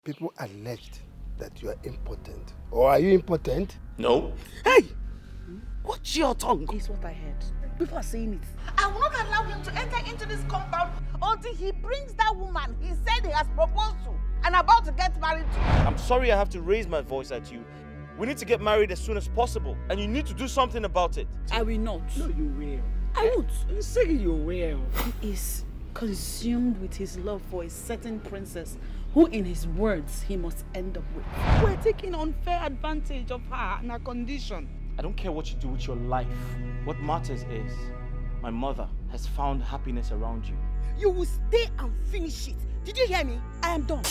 People alleged that you are impotent. Or are you impotent? No. Hey! Watch your tongue. It's what I heard. People are saying it. I will not allow him to enter into this compound until he brings that woman he said he has proposed to and about to get married to. I'm sorry I have to raise my voice at you. We need to get married as soon as possible, and you need to do something about it. I will not. No, you will. I won't. You say you will. He is consumed with his love for a certain princess who, in his words, he must end up with. We're taking unfair advantage of her and her condition. I don't care what you do with your life. What matters is my mother has found happiness around you. You will stay and finish it. Did you hear me? I am done.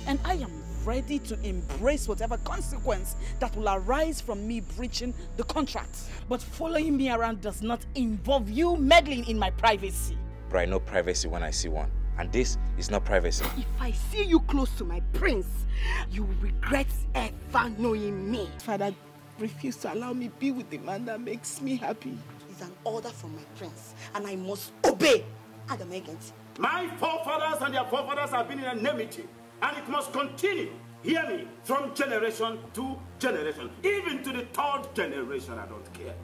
And I am ready to embrace whatever consequence that will arise from me breaching the contract. But following me around does not involve you meddling in my privacy. But I know privacy when I see one. And this is not privacy. If I see you close to my prince, you will regret ever knowing me. Father, refuse to allow me be with the man that makes me happy. It's an order from my prince, and I must obey. My forefathers and their forefathers have been in enmity, and it must continue. Hear me, from generation to generation, even to the third generation. I don't care.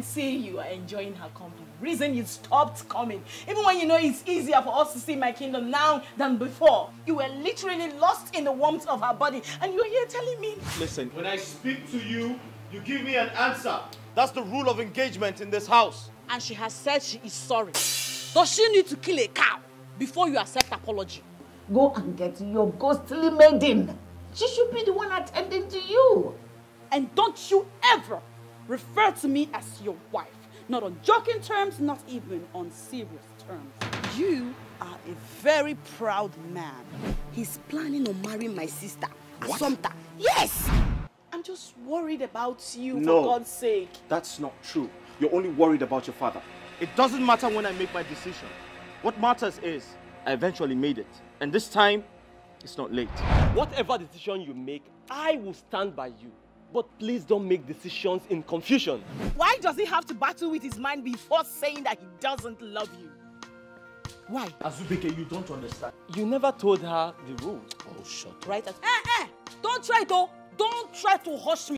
See, you are enjoying her company. Reason you stopped coming. Even when you know it's easier for us to see my kingdom now than before. You were literally lost in the warmth of her body, and you're here telling me. Listen, when I speak to you, you give me an answer. That's the rule of engagement in this house. And she has said she is sorry. Does she need to kill a cow before you accept apology? Go and get your ghostly maiden. She should be the one attending to you. And don't you ever refer to me as your wife. Not on joking terms, not even on serious terms. You are a very proud man. He's planning on marrying my sister, Assumpta. Yes! I'm just worried about you, No, for God's sake. That's not true. You're only worried about your father. It doesn't matter when I make my decision. What matters is I eventually made it. And this time, it's not late. Whatever decision you make, I will stand by you. But please don't make decisions in confusion. Why does he have to battle with his mind before saying that he doesn't love you? Why? Azubike, you don't understand. You never told her the rules. Oh, shut up. Right? Don't try to hush me.